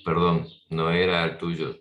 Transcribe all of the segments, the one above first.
Perdón, no era el tuyo.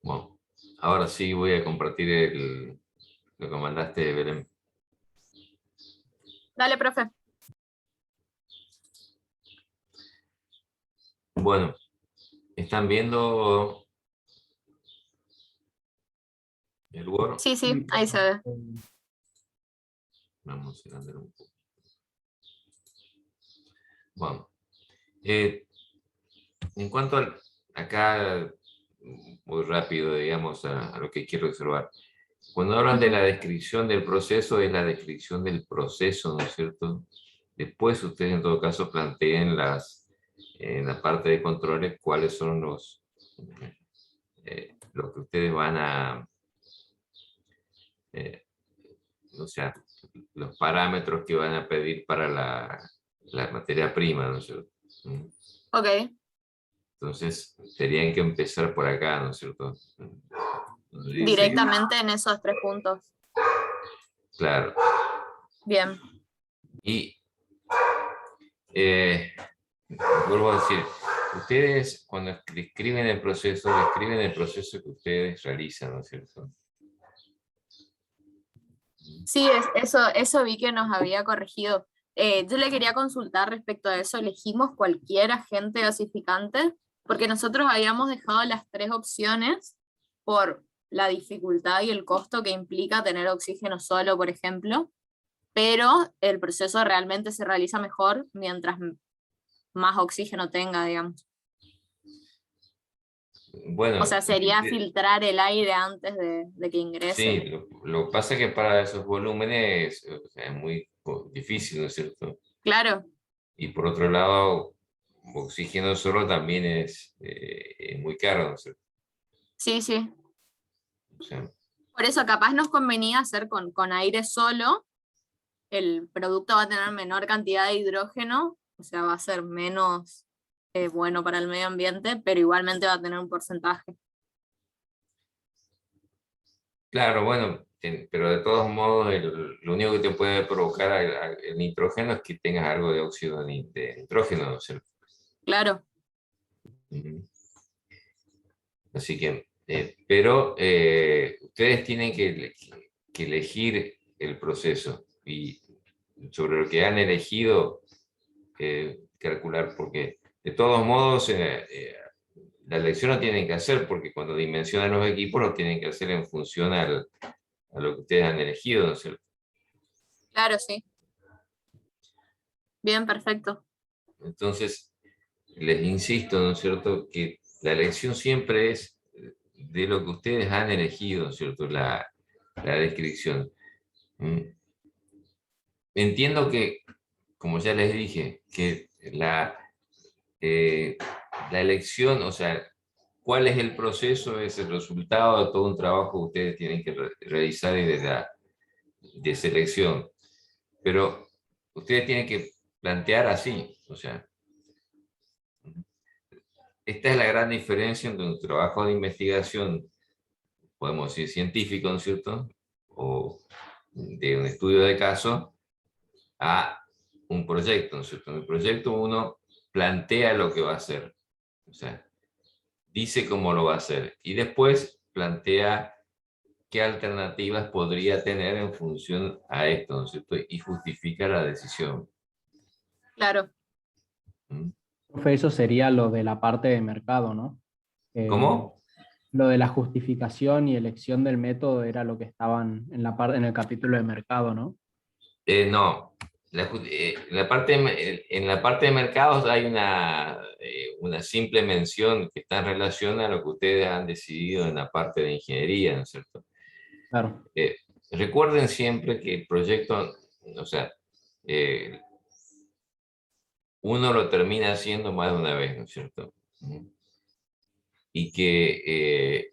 Bueno, ahora sí voy a compartir lo que mandaste, Belén. Dale, profe. Bueno, ¿están viendo el Word? Sí, sí, ahí se ve. Vamos a andar un poco. Bueno, en cuanto acá, muy rápido, digamos, a lo que quiero observar. Cuando hablan de la descripción del proceso, es la descripción del proceso, ¿no es cierto? Después ustedes en todo caso planteen en la parte de controles cuáles son lo que ustedes van a, eh, o sea, los parámetros que van a pedir para la materia prima, ¿no es cierto? Ok, Entonces, tendrían que empezar por acá, ¿no es cierto? Donde dice, directamente en esos 3 puntos. claro. Bien. Y vuelvo a decir, ustedes cuando describen el proceso que ustedes realizan, ¿no es cierto? Sí, eso vi que nos había corregido. Yo le quería consultar respecto a eso. ¿Elegimos cualquier agente gasificante? Porque nosotros habíamos dejado las 3 opciones por la dificultad y el costo que implica tener oxígeno solo, por ejemplo, pero el proceso realmente se realiza mejor mientras más oxígeno tenga, digamos. O Bueno, sea, sería filtrar el aire antes de que sí, ingrese. lo que pasa es que para esos volúmenes o sea, es muy difícil, ¿no es cierto? Claro, Y por otro lado, oxígeno solo también es muy caro, ¿no es cierto? sí, sí. O sea, Por eso capaz nos convenía hacer con aire solo, el producto va a tener menor cantidad de hidrógeno, o sea, va a ser menos bueno para el medio ambiente, pero igualmente va a tener un porcentaje. claro, bueno, pero de todos modos, lo único que te puede provocar el nitrógeno es que tengas algo de óxido de nitrógeno, ¿no es cierto? Claro, Ujú. Así que, pero ustedes tienen que elegir el proceso y sobre lo que han elegido, calcular, porque de todos modos la elección la tienen que hacer, porque cuando dimensionan los equipos lo tienen que hacer en función a lo que ustedes han elegido, ¿no es cierto? claro, sí. Bien, perfecto. Entonces, les insisto, ¿no es cierto?, que la elección siempre es de lo que ustedes han elegido, ¿no es cierto?, la descripción. ¿Mm? Entiendo que, como ya les dije, que eh, la elección, o sea, cuál es el proceso, es el resultado de todo un trabajo que ustedes tienen que realizar y de selección. Pero ustedes tienen que plantear así, o sea, esta es la gran diferencia entre un trabajo de investigación podemos decir científico, ¿no es cierto? O de un estudio de caso a un proyecto, ¿no es cierto? En el proyecto uno plantea lo que va a hacer, o sea, dice cómo lo va a hacer y después plantea qué alternativas podría tener en función a esto, ¿no es cierto? Y justifica la decisión. Claro. ¿Mm? Profe, eso sería lo de la parte de mercado, ¿no? Eh, ¿Cómo? lo de la justificación y elección del método era lo que estaban en la en el capítulo de mercado, ¿no? No. En la parte de mercados hay una simple mención que está en relación a lo que ustedes han decidido en la parte de ingeniería, ¿no es cierto? Claro, Eh, Recuerden siempre que el proyecto, o sea, eh, uno lo termina haciendo más de una vez, ¿no es cierto? Y que,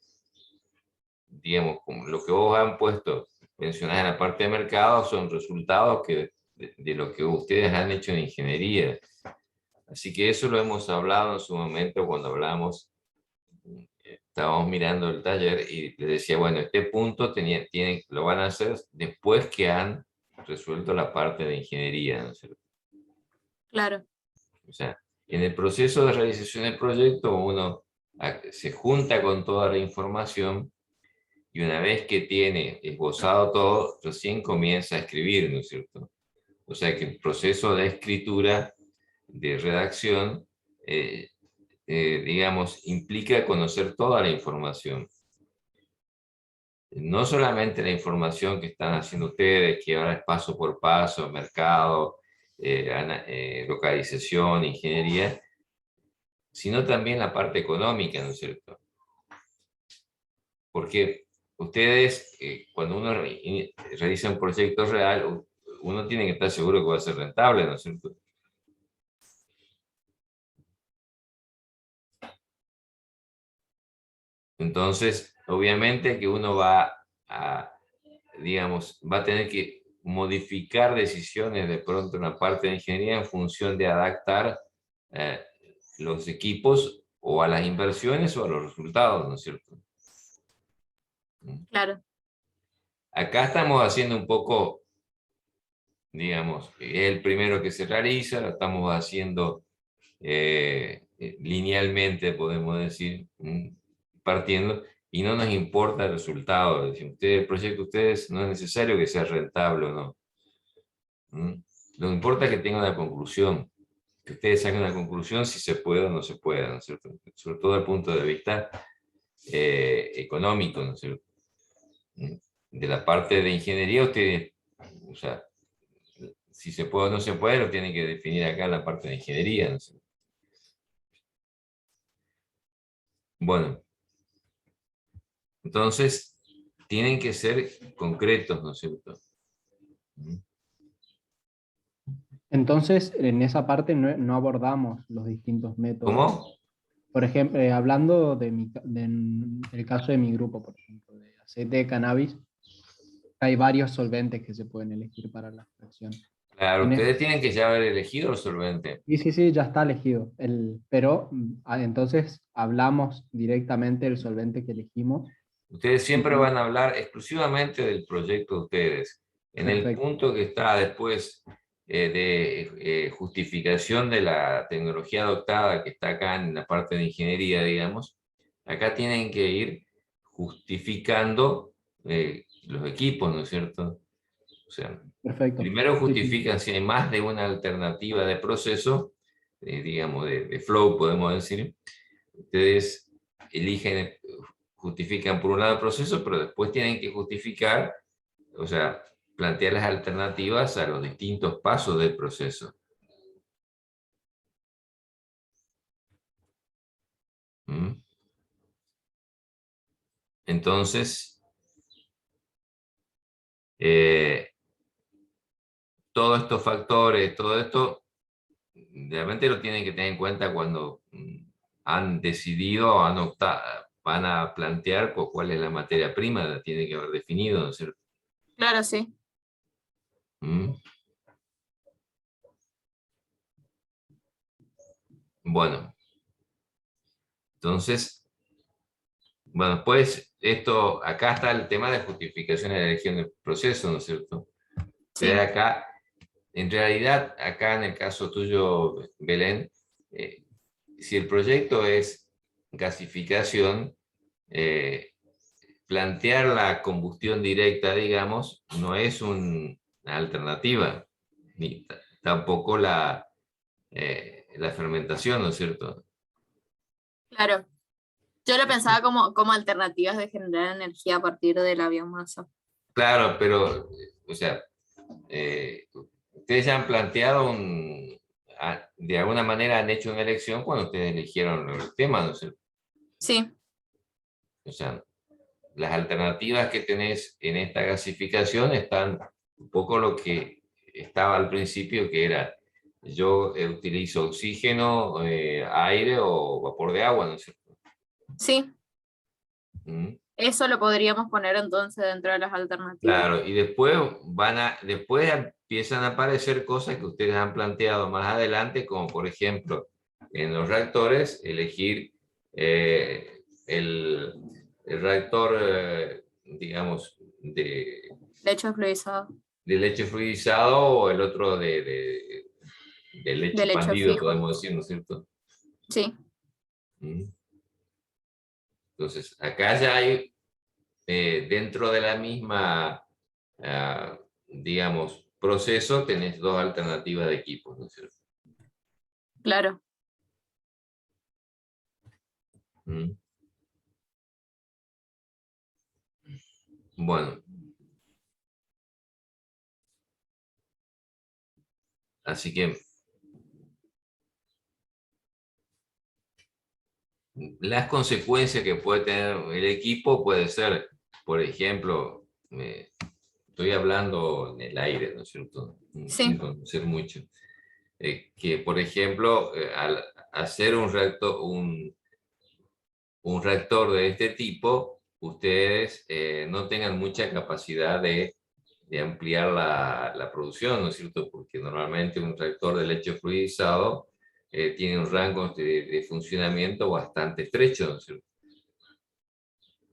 digamos, como lo que vos han puesto, mencionás en la parte de mercado, son resultados de lo que ustedes han hecho en ingeniería. Así que eso lo hemos hablado en su momento cuando hablamos, estábamos mirando el taller y les decía, bueno, este punto lo van a hacer después que han resuelto la parte de ingeniería, ¿no es cierto? Claro. O sea, en el proceso de realización del proyecto uno se junta con toda la información y una vez que tiene esbozado todo, recién comienza a escribir, ¿no es cierto? O sea que el proceso de escritura, de redacción, eh, digamos, implica conocer toda la información. No solamente la información que están haciendo ustedes, que ahora es paso por paso, mercado, localización, ingeniería, sino también la parte económica, ¿no es cierto? Porque ustedes, cuando uno realiza un proyecto real, uno tiene que estar seguro que va a ser rentable, ¿no es cierto? Entonces, obviamente que uno va a, digamos, va a tener que modificar decisiones de pronto en la parte de ingeniería en función de adaptar eh, los equipos o a las inversiones o a los resultados, ¿no es cierto? Claro. Acá estamos haciendo un poco, digamos, es el primero que se realiza, lo estamos haciendo linealmente, podemos decir, partiendo, y no nos importa el resultado. Es decir, el proyecto de ustedes no es necesario que sea rentable o no. Lo que importa es que tenga una conclusión, que ustedes saquen una conclusión si se puede o no se puede, ¿no es cierto? Sobre todo desde el punto de vista económico, ¿no es cierto? De la parte de ingeniería, ustedes, o sea, si se puede o no se puede, lo tienen que definir acá en la parte de ingeniería, ¿no es cierto? Bueno, entonces tienen que ser concretos, ¿no es cierto? entonces en esa parte no abordamos los distintos métodos. ¿Cómo? Por ejemplo, hablando del caso de mi grupo, por ejemplo, de aceite de cannabis, hay varios solventes que se pueden elegir para la extracción. Claro, En es- ustedes tienen que ya haber elegido el solvente. sí, sí, sí, ya está elegido. Pero entonces hablamos directamente del solvente que elegimos. Ustedes Y, siempre van a hablar exclusivamente del proyecto de ustedes. En el perfecto, punto que está después de justificación de la tecnología adoptada, que está acá en la parte de ingeniería, digamos, acá tienen que ir justificando los equipos, ¿no es cierto? O sea, perfecto. primero Sí, sí, justifican si hay más de una alternativa de proceso, digamos, de flow, podemos decir. Ustedes eligen, justifican por un lado el proceso, pero después tienen que justificar, o sea, plantear las alternativas a los distintos pasos del proceso. ¿Mm? Entonces, eh, todos estos factores, todo esto, realmente lo tienen que tener en cuenta cuando han decidido o han optado, van a plantear cuál es la materia prima, la tienen que haber definido, ¿no es cierto? Claro, sí. ¿Mm? Bueno, entonces, Bueno, pues esto, acá está el tema de justificación de la elección del proceso, ¿no es cierto? Sí, Pero acá, en realidad, acá en el caso tuyo, Belén, eh, si el proyecto es gasificación, eh, plantear la combustión directa, digamos, no es una alternativa, ni tampoco la fermentación, ¿no es cierto? claro. Yo lo pensaba como alternativas de generar energía a partir de la biomasa. Claro, pero, o sea, ustedes ya han planteado de alguna manera han hecho una elección cuando ustedes eligieron el tema, ¿no es cierto? Sí, O sea, las alternativas que tenés en esta gasificación están un poco lo que estaba al principio, que era, yo utilizo oxígeno, aire o vapor de agua, ¿no es cierto? sí. ¿Mm? Eso lo podríamos poner entonces dentro de las alternativas. Claro, y después empiezan a aparecer cosas que ustedes han planteado más adelante, como por ejemplo, en los reactores, elegir el reactor, digamos, Leche fluidizado. de leche fluidizado o el otro de De leche leche pandido, fijo. podemos decir, ¿no es cierto? Sí, ¿Mm? Entonces, acá ya hay, dentro de la misma, digamos, proceso, tenés dos alternativas de equipos, ¿no es cierto? claro. ¿Mm? Bueno, así que las consecuencias que puede tener el equipo puede ser, por ejemplo, estoy hablando en el aire, ¿no es cierto? Sin Sí. conocer mucho. Que, por ejemplo, al hacer un reactor de este tipo, ustedes no tengan mucha capacidad de ampliar la producción, ¿no es cierto? Porque normalmente un reactor de leche fluidizado tiene un rango de funcionamiento bastante estrecho, ¿no es cierto?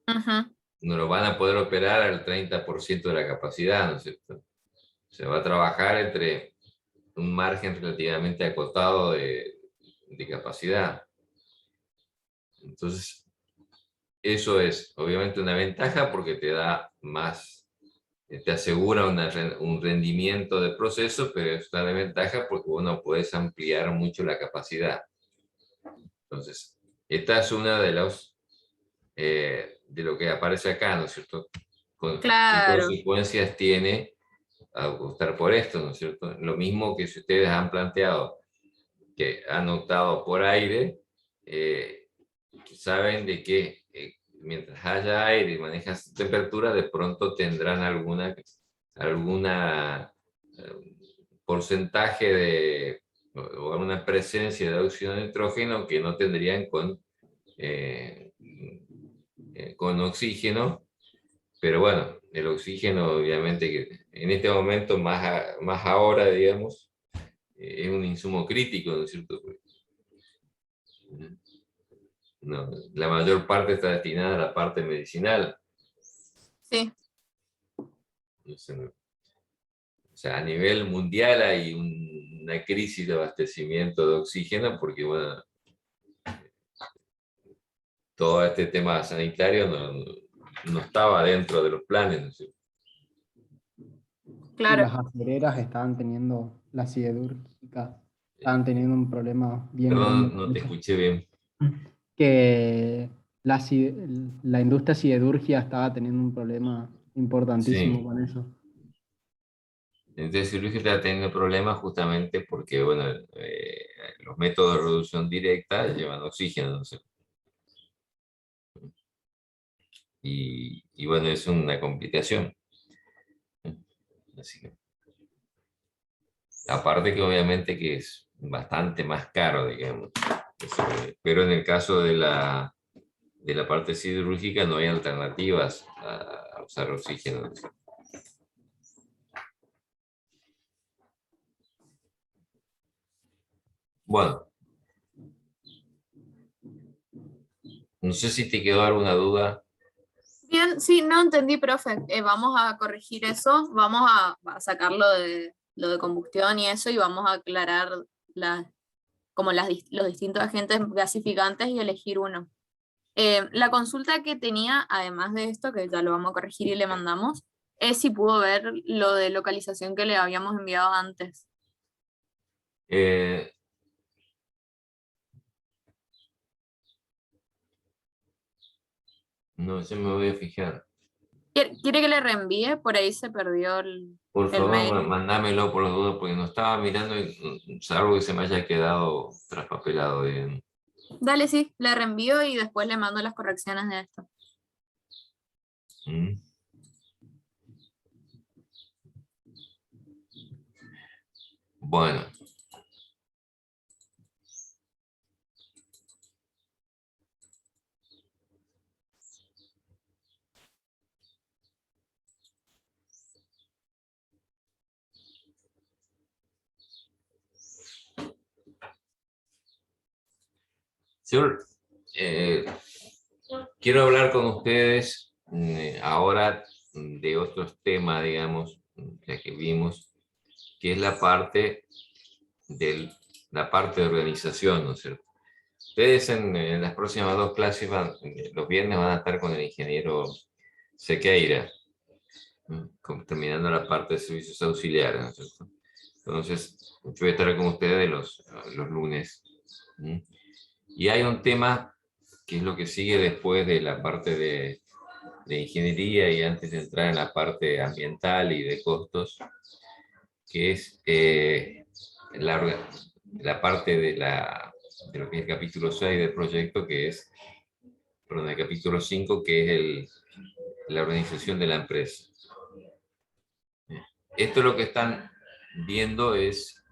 Ujú. No lo van a poder operar al 30% de la capacidad, ¿no es cierto? Se va a trabajar entre un margen relativamente acotado de capacidad. Entonces, eso es obviamente una ventaja porque te da más, te asegura un rendimiento de proceso, pero es una desventaja porque vos no puedes ampliar mucho la capacidad. Entonces, esta es una de lo que aparece acá, ¿no es cierto? ¿Qué Claro. consecuencias tiene optar por esto, ¿no es cierto? Lo mismo que si ustedes han planteado que han optado por aire, eh, saben de que mientras haya aire y manejan temperatura, de pronto tendrán alguna porcentaje o alguna presencia de óxido de nitrógeno que no tendrían eh, con oxígeno, pero bueno, el oxígeno obviamente que en este momento, más ahora, digamos, es un insumo crítico, ¿no es cierto? No, la mayor parte está destinada a la parte medicinal. Sí, No sé, o sea, a nivel mundial hay una crisis de abastecimiento de oxígeno porque, bueno, todo este tema sanitario no estaba dentro de los planes, ¿no es cierto? Y claro. las acereras estaban teniendo, la siderúrgica, estaban teniendo un problema bien grande Perdón, con no te eso. escuché bien. Que la industria siderúrgica estaba teniendo un problema importantísimo Sí, con eso. entonces Luis está teniendo problemas justamente porque, bueno, los métodos de reducción directa llevan oxígeno, ¿no es cierto? Y bueno, es una complicación. Así que, aparte que obviamente que es bastante más caro, digamos. Pero en el caso de la parte siderúrgica no hay alternativas a usar oxígeno. Bueno, No sé si te quedó alguna duda. Bien, sí, no entendí, profe. Vamos a corregir eso, vamos a sacar lo de combustión y eso, y vamos a aclarar como los distintos agentes gasificantes y elegir uno. La consulta que tenía, además de esto, que ya lo vamos a corregir y le mandamos, es si pudo ver lo de localización que le habíamos enviado antes. Eh, no, ya me voy a fijar. ¿Quiere que le reenvíe? Por ahí se perdió Por el favor, mail. mandámelo por las dudas, porque no estaba mirando, salvo que se me haya quedado traspapelado bien. Dale, sí, le reenvío y después le mando las correcciones de esto. Mm. Bueno, yo eh, quiero hablar con ustedes ahora de otros temas, digamos, ya que vimos, que es la parte de organización, ¿no es cierto? Ustedes en las próximas dos clases, los viernes van a estar con el ingeniero Sequeira, terminando la parte de servicios auxiliares, ¿no es cierto? Entonces, yo voy a estar con ustedes los lunes. ¿Mm? Y hay un tema que es lo que sigue después de la parte de ingeniería y antes de entrar en la parte ambiental y de costos, que es la parte de lo que es el capítulo 6 del proyecto, que es, perdón, el capítulo 5, que es la organización de la empresa. Esto lo que están viendo es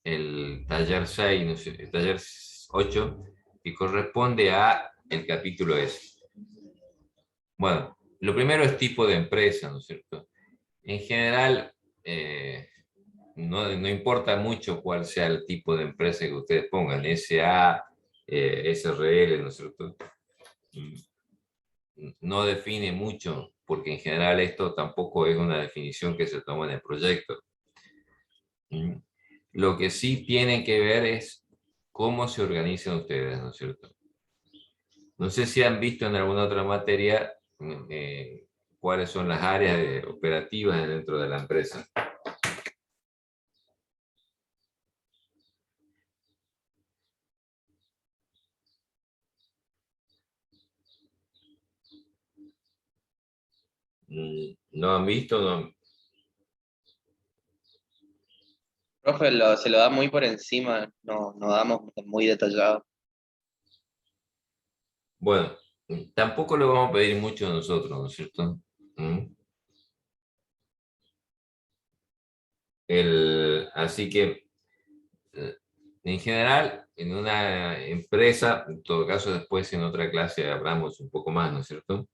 el taller 6, no sé, el taller 8, que corresponde a el capítulo S. Bueno, lo primero es tipo de empresa, ¿no es cierto? En general, no importa mucho cuál sea el tipo de empresa que ustedes pongan, SA, SRL, ¿no es cierto? No define mucho, porque en general esto tampoco es una definición que se toma en el proyecto. Lo que sí tienen que ver es cómo se organizan ustedes, ¿no es cierto? No sé si han visto en alguna otra materia cuáles son las áreas operativas dentro de la empresa. ¿No han visto? No. Profe, se lo da muy por encima, no damos muy detallado. Bueno, tampoco lo vamos a pedir mucho a nosotros, ¿no es cierto? Así que, en general, en una empresa, en todo caso después en otra clase hablamos un poco más, ¿no es cierto?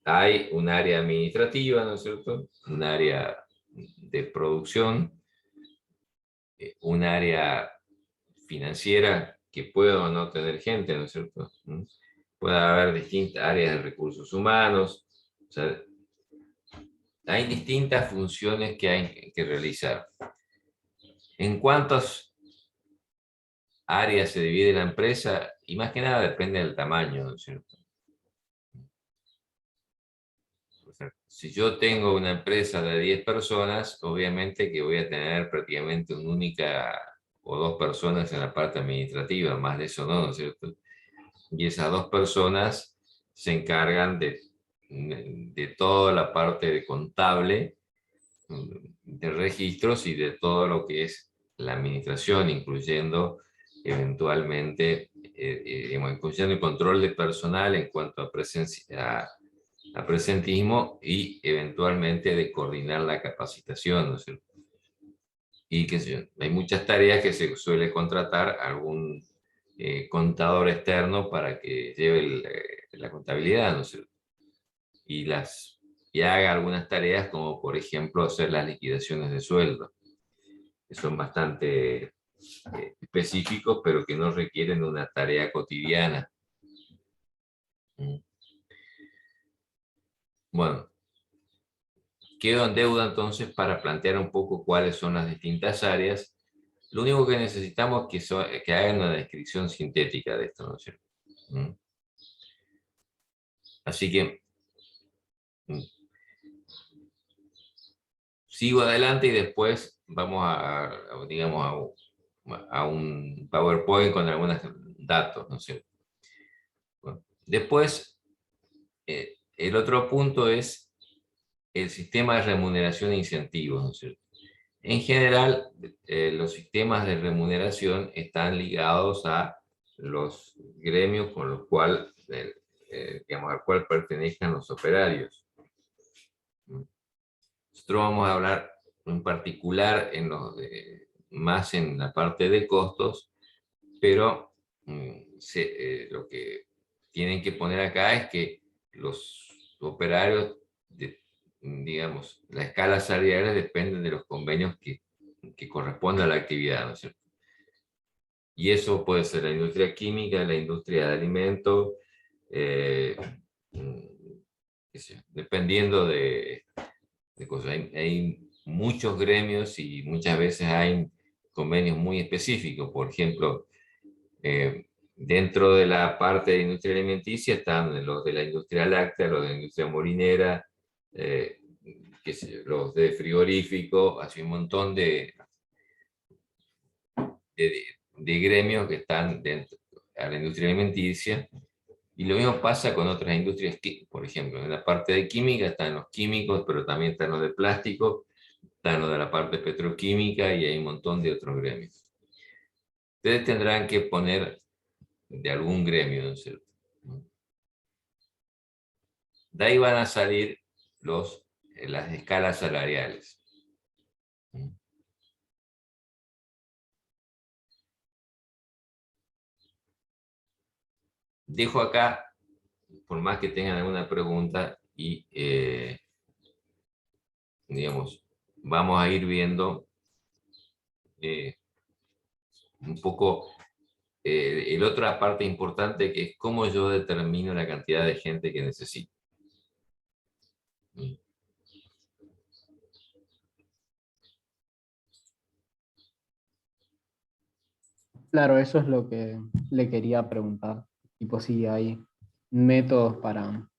Hay un área administrativa, ¿no es cierto? Un área de producción, un área financiera que puede o no tener gente, ¿no es cierto? Puede haber distintas áreas de recursos humanos, o sea, hay distintas funciones que hay que realizar. ¿En cuántas áreas se divide la empresa? Y más que nada depende del tamaño, ¿no es cierto? O sea, si yo tengo una empresa de 10 personas, obviamente que voy a tener prácticamente una única o dos personas en la parte administrativa, más de eso no, ¿no es cierto? Y esas dos personas se encargan de toda la parte de contable, de registros y de todo lo que es la administración, incluyendo eventualmente, incluyendo el control de personal en cuanto a presentismo y eventualmente de coordinar la capacitación, ¿no es cierto? Y que hay muchas tareas que se suele contratar a algún contador externo para que lleve la contabilidad, ¿no es cierto? Y haga algunas tareas como por ejemplo hacer las liquidaciones de sueldo, que son bastante específicos, pero que no requieren una tarea cotidiana. Bueno, quedo en deuda entonces para plantear un poco cuáles son las distintas áreas. Lo único que necesitamos es que hagan una descripción sintética de esto, ¿no es cierto? Así que sigo adelante y después vamos digamos, a un PowerPoint con algunos datos, ¿no es cierto? Bueno, después, el otro punto es el sistema de remuneración e incentivos, ¿no es cierto? En general, los sistemas de remuneración están ligados a los gremios con los cuales, digamos, al cual pertenezcan los operarios. Nosotros vamos a hablar en particular más en la parte de costos, pero lo que tienen que poner acá es que los operarios, digamos, la escala salarial dependen de los convenios que corresponden a la actividad, ¿no es cierto? Y eso puede ser la industria química, la industria de alimentos, dependiendo de cosas. Hay muchos gremios y muchas veces hay convenios muy específicos. Por ejemplo, dentro de la parte de industria alimenticia están los de la industria láctea, los de la industria molinera, los de frigorífico, así un montón de gremios que están dentro de la industria alimenticia. Y lo mismo pasa con otras industrias, por ejemplo, en la parte de química están los químicos, pero también están los de plástico, están los de la parte petroquímica y hay un montón de otros gremios. Ustedes tendrán que poner de algún gremio, ¿no es cierto? De ahí van a salir las escalas salariales. Dejo acá, por más que tengan alguna pregunta, y digamos, vamos a ir viendo un poco la otra parte importante, que es cómo yo determino la cantidad de gente que necesito. Claro, eso es lo que le quería preguntar. Tipo, si hay métodos En para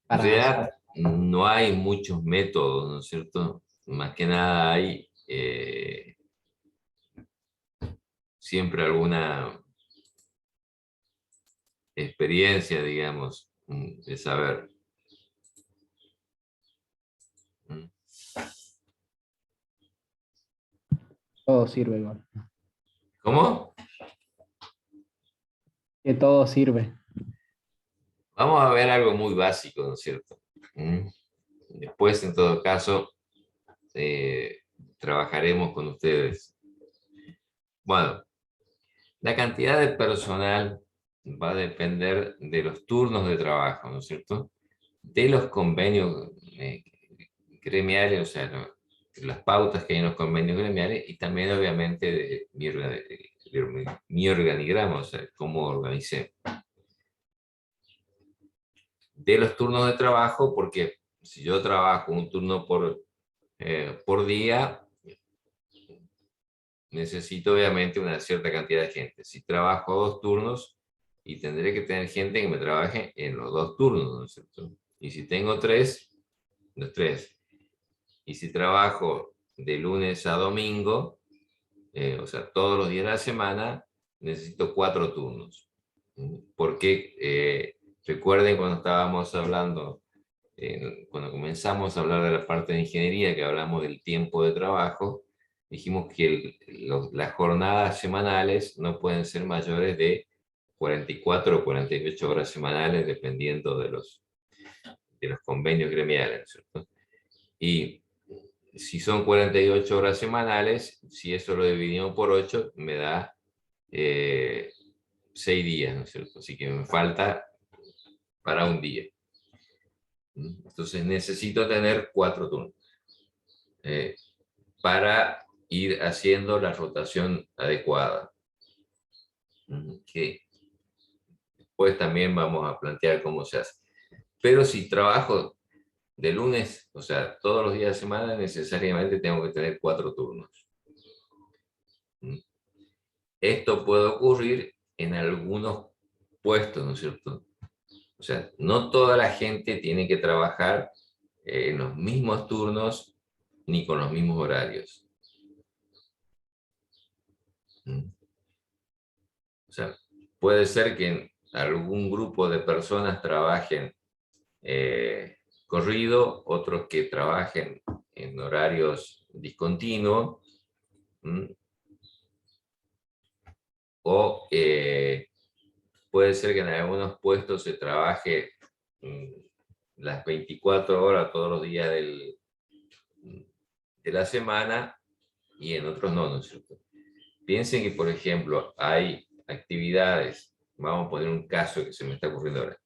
realidad, no hay muchos métodos, ¿no es cierto? Más que nada hay siempre alguna experiencia, digamos, de saber. todo sirve igual. ¿Cómo? Que todo sirve. Vamos a ver algo muy básico, ¿no es cierto? Después, en todo caso, trabajaremos con ustedes. Bueno, la cantidad de personal va a depender de los turnos de trabajo, ¿no es cierto? De los convenios gremiales, o sea, las pautas que hay en los convenios gremiales y también, obviamente, de mi organigrama, o sea, cómo organicé. De los turnos de trabajo, porque si yo trabajo un turno por día, necesito obviamente una cierta cantidad de gente. Si trabajo 2 turnos, y tendré que tener gente que me trabaje en los 2 turnos, ¿no es cierto? Y si tengo 3, los 3. Y si trabajo de lunes a domingo, o sea, todos los días de la semana, necesito 4 turnos. Porque recuerden cuando estábamos hablando, cuando comenzamos a hablar de la parte de ingeniería, que hablamos del tiempo de trabajo, dijimos que las jornadas semanales no pueden ser mayores de 44 o 48 horas semanales, dependiendo de los convenios gremiales, ¿cierto? Y si son 48 horas semanales, si eso lo dividimos por 8, me da 6 días, ¿no es cierto? Así que me falta para un día. Entonces necesito tener 4 turnos para ir haciendo la rotación adecuada. Que después también vamos a plantear cómo se hace. Pero si trabajo de lunes, o sea, todos los días de semana, necesariamente tengo que tener 4 turnos. Esto puede ocurrir en algunos puestos, ¿no es cierto? O sea, no toda la gente tiene que trabajar en los mismos turnos ni con los mismos horarios. O sea, puede ser que en algún grupo de personas trabajen corrido, otros que trabajen en horarios discontinuos, o puede ser que en algunos puestos se trabaje las 24 horas todos los días de la semana y en otros no, ¿no es cierto? Piensen que, por ejemplo, hay actividades, vamos a poner un caso que se me está ocurriendo ahora.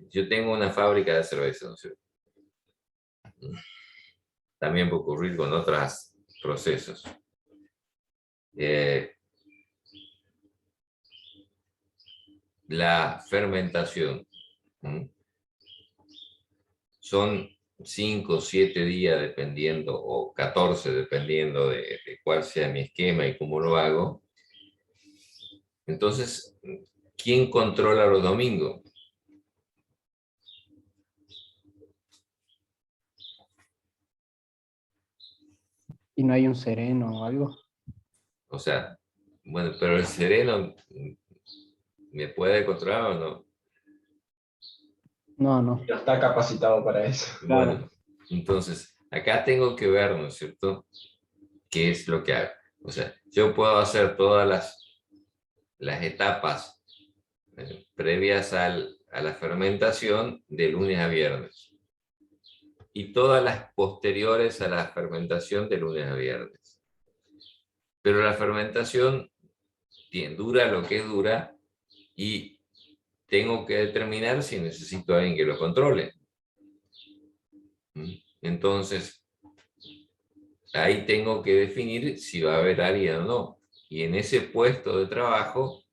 Yo tengo una fábrica de cerveza, ¿no es cierto? También puede ocurrir con otros procesos. La fermentación. Son 5 o 7 días dependiendo, o 14 dependiendo de cuál sea mi esquema y cómo lo hago. Entonces, ¿quién controla los domingos? ¿Y no hay un sereno o algo? O sea, bueno, pero el sereno me puede controlar o no. No, no. No está capacitado para eso. Claro. Bueno, entonces, acá tengo que ver, ¿no es cierto?, qué es lo que hago. O sea, yo puedo hacer todas las etapas previas a la fermentación de lunes a viernes. Y todas las posteriores a la fermentación de lunes a viernes. Pero la fermentación dura lo que dura y tengo que determinar si necesito a alguien que lo controle. Entonces, ahí tengo que definir si va a haber alguien o no. Y en ese puesto de trabajo,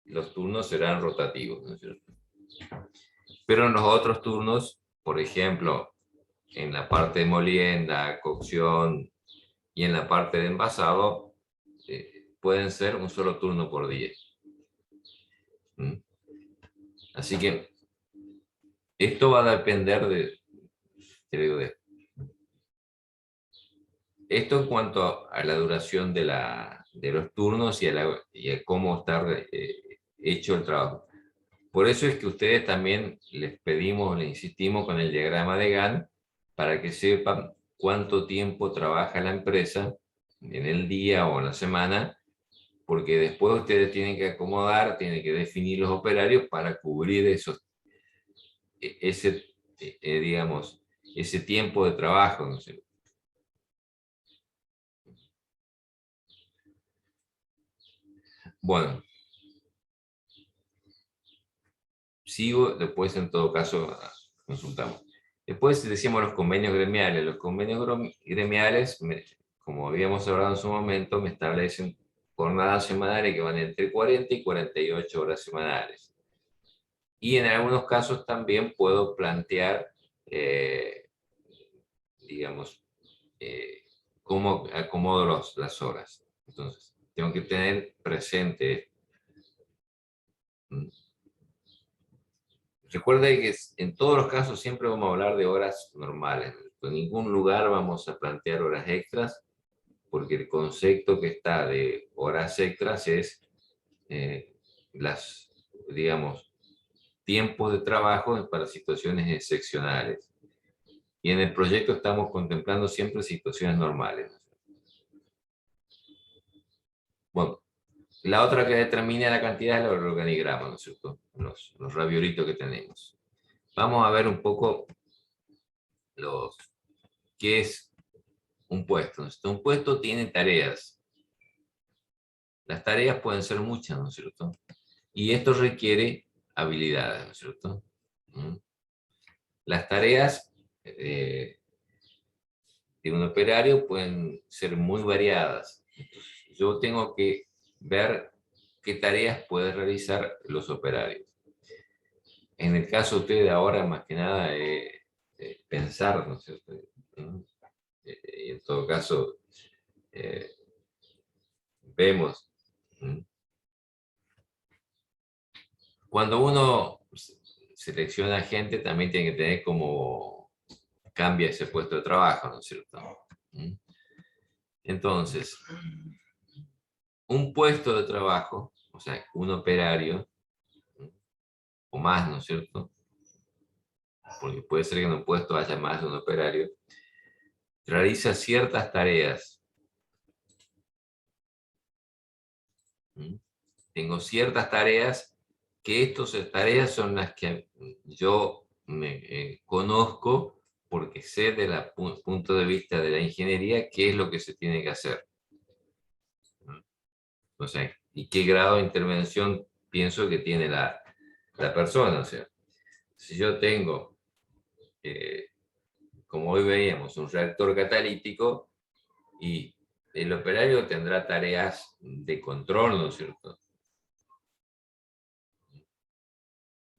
los turnos serán rotativos, ¿no es cierto? Pero en los otros turnos, por ejemplo, en la parte de molienda, cocción y en la parte de envasado, pueden ser un solo turno por día. Así que esto va a depender de esto en cuanto a la duración de los turnos y a cómo está hecho el trabajo. Por eso es que ustedes también les pedimos, les insistimos con el diagrama de Gantt para que sepan cuánto tiempo trabaja la empresa en el día o en la semana, porque después ustedes tienen que acomodar, tienen que definir los operarios para cubrir digamos, ese tiempo de trabajo, ¿no sé? Bueno, sigo, después en todo caso consultamos. Después decíamos los convenios gremiales. Los convenios gremiales, como habíamos hablado en su momento, me establecen jornadas semanales que van entre 40 y 48 horas semanales. Y en algunos casos también puedo plantear, digamos, cómo acomodo las horas. Entonces, tengo que tener presente. Recuerde que en todos los casos siempre vamos a hablar de horas normales. En ningún lugar vamos a plantear horas extras, porque el concepto que está de horas extras es digamos, tiempos de trabajo para situaciones excepcionales. Y en el proyecto estamos contemplando siempre situaciones normales. Bueno, la otra que determina la cantidad es el organigrama, ¿no es cierto? Los raviolitos que tenemos. Vamos a ver un poco qué es un puesto. Un puesto tiene tareas. Las tareas pueden ser muchas, ¿no es cierto? Y esto requiere habilidades, ¿no es cierto? Las tareas de un operario pueden ser muy variadas. Entonces, yo tengo que ver qué tareas pueden realizar los operarios. En el caso de ustedes ahora, más que nada, pensar, ¿no es cierto? Y en todo caso, eh, vemos. Cuando uno selecciona gente, también tiene que tener como cambia ese puesto de trabajo, ¿no es cierto? Entonces, un puesto de trabajo, o sea, un operario, o más, ¿no es cierto? Porque puede ser que en un puesto haya más de un operario, realiza ciertas tareas. Tengo ciertas tareas, que estas tareas son las que yo me conozco porque sé desde el punto de vista de la ingeniería qué es lo que se tiene que hacer. O sea, y qué grado de intervención pienso que tiene la persona. O sea, si yo tengo, como hoy veíamos, un reactor catalítico y el operario tendrá tareas de control, ¿no es cierto?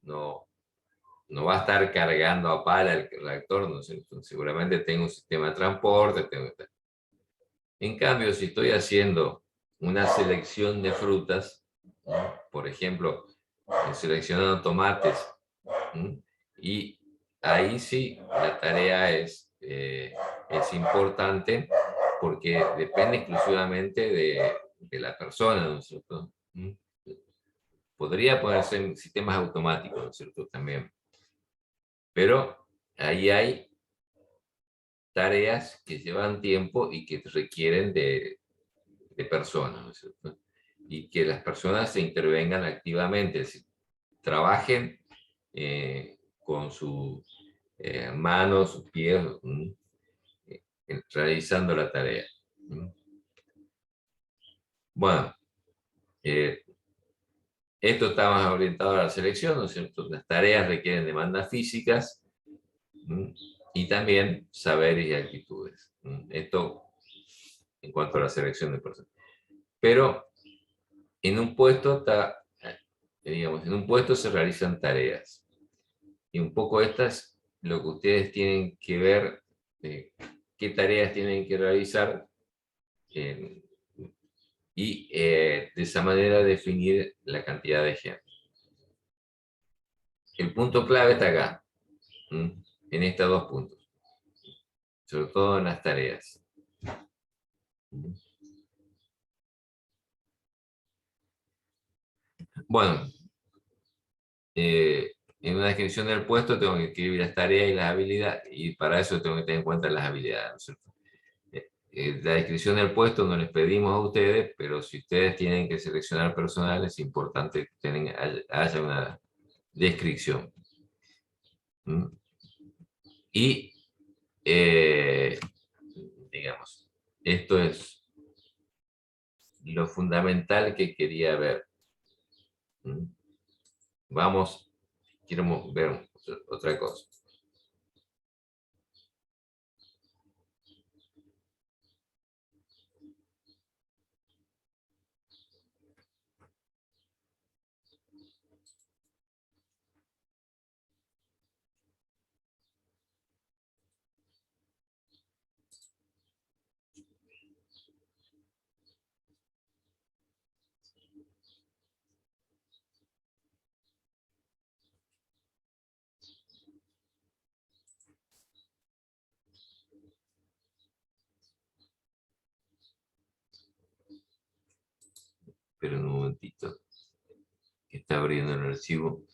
No, no va a estar cargando a pala el reactor, ¿no es cierto? Seguramente tengo un sistema de transporte. En cambio, si estoy haciendo una selección de frutas, ¿no? Por ejemplo, seleccionando tomates, ¿no? Y ahí sí la tarea es importante porque depende exclusivamente de la persona, ¿no es cierto? Podría ponerse en sistemas automáticos, ¿no es cierto? También. Pero ahí hay tareas que llevan tiempo y que requieren de personas, ¿no es cierto? Y que las personas se intervengan activamente, es decir, trabajen con sus manos, sus pies, realizando la tarea. Bueno, esto está más orientado a la selección, ¿no es cierto? Las tareas requieren demandas físicas y también saberes y actitudes. Esto en cuanto a la selección de personas. Pero en un puesto está, digamos, en un puesto se realizan tareas. Y un poco estas, lo que ustedes tienen que ver, qué tareas tienen que realizar, y de esa manera definir la cantidad de gente. El punto clave está acá, en estos dos puntos, sobre todo en las tareas. Bueno, en una descripción del puesto tengo que escribir las tareas y las habilidades, y para eso tengo que tener en cuenta las habilidades, ¿no es cierto? La descripción del puesto no les pedimos a ustedes, pero si ustedes tienen que seleccionar personal, es importante que haya una descripción. Y, digamos, esto es lo fundamental que quería ver. Vamos, quiero ver otra cosa. Pero un momentito, que está abriendo el archivo.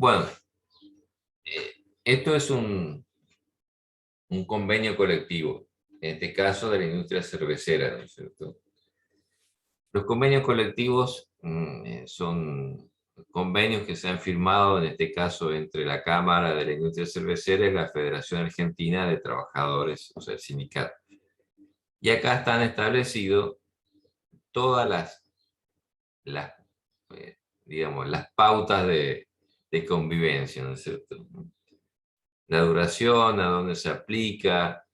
Bueno, esto es un convenio colectivo, en este caso de la industria cervecera, ¿no es cierto? Los convenios colectivos son convenios que se han firmado, en este caso, entre la Cámara de la Industria Cervecera y la Federación Argentina de Trabajadores, o sea, el sindicato. Y acá están establecidos todas las, digamos, las pautas de convivencia, ¿no es cierto? La duración, a dónde se aplica,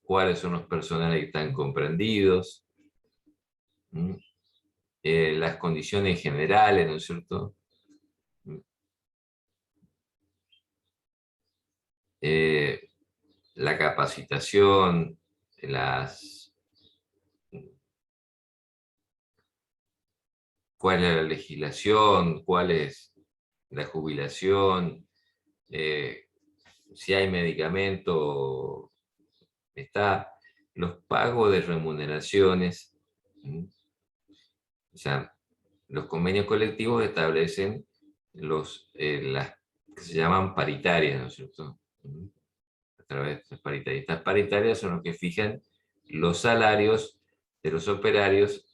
cuáles son los personales que están comprendidos, las condiciones generales, ¿no es cierto? La capacitación, cuál es la legislación, cuál es la jubilación, si hay medicamento, los pagos de remuneraciones. O sea, los convenios colectivos establecen las que se llaman paritarias, ¿no es cierto? A través de estas paritarias. Estas paritarias son los que fijan los salarios de los operarios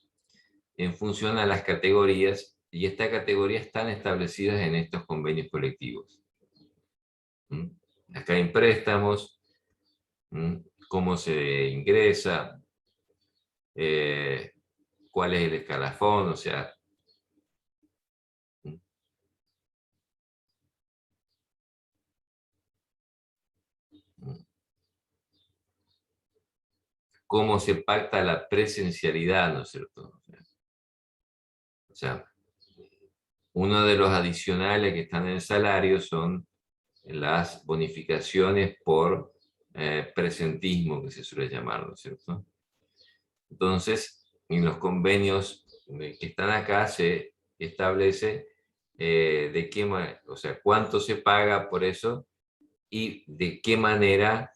en función a las categorías, y estas categorías están establecidas en estos convenios colectivos. Acá hay préstamos, cómo se ingresa, cuál es el escalafón, o sea, cómo se pacta la presencialidad, ¿no es cierto? O sea, uno de los adicionales que están en el salario son las bonificaciones por presentismo, que se suele llamar, ¿no es cierto? Entonces, en los convenios que están acá se establece o sea, cuánto se paga por eso y de qué manera,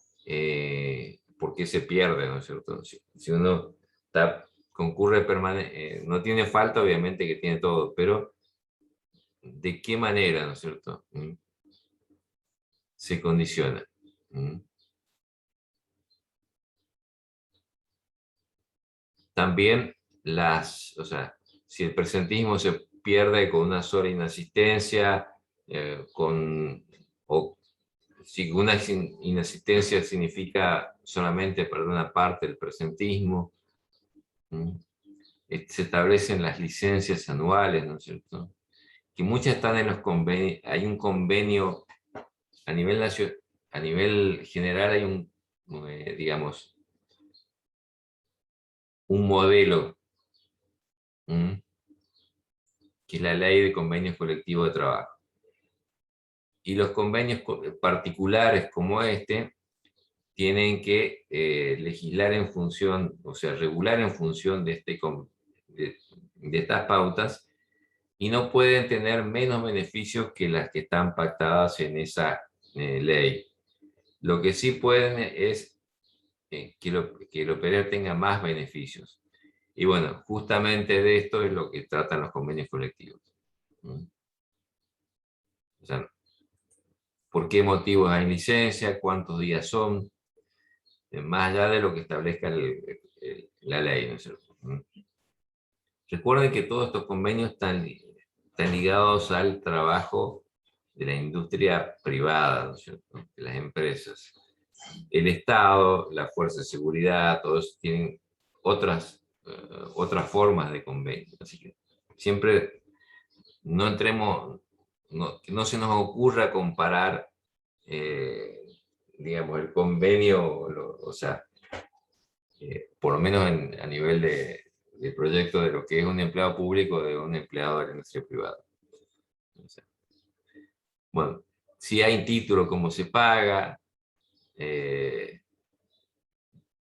por qué se pierde, ¿no es cierto? Si uno concurre no tiene falta, obviamente que tiene todo, pero de qué manera, ¿no es cierto? Se condiciona. También o sea, si el presentismo se pierde con una sola inasistencia, o si una inasistencia significa solamente perder una parte del presentismo, se establecen las licencias anuales, ¿no es cierto? Que muchas están en los convenios, hay un convenio a nivel general, hay digamos, un modelo, que es la Ley de Convenios Colectivos de Trabajo. Y los convenios particulares como este tienen que legislar en función, o sea, regular en función de estas pautas, y no pueden tener menos beneficios que las que están pactadas en esa ley. Lo que sí pueden es que el operador tenga más beneficios. Y bueno, justamente de esto es lo que tratan los convenios colectivos. O sea, ¿por qué motivos hay licencia? ¿Cuántos días son? Más allá de lo que establezca la ley, ¿no es cierto? Recuerden que todos estos convenios están ligados al trabajo de la industria privada, ¿no es cierto? De las empresas. El Estado, la Fuerza de Seguridad, todos tienen otras formas de convenio. Así que siempre no entremos, que no se nos ocurra comparar, digamos, el convenio, o sea, por lo menos a nivel de proyecto de lo que es un empleado público de un empleado de la industria privada. O sea, bueno, si hay título, cómo se paga,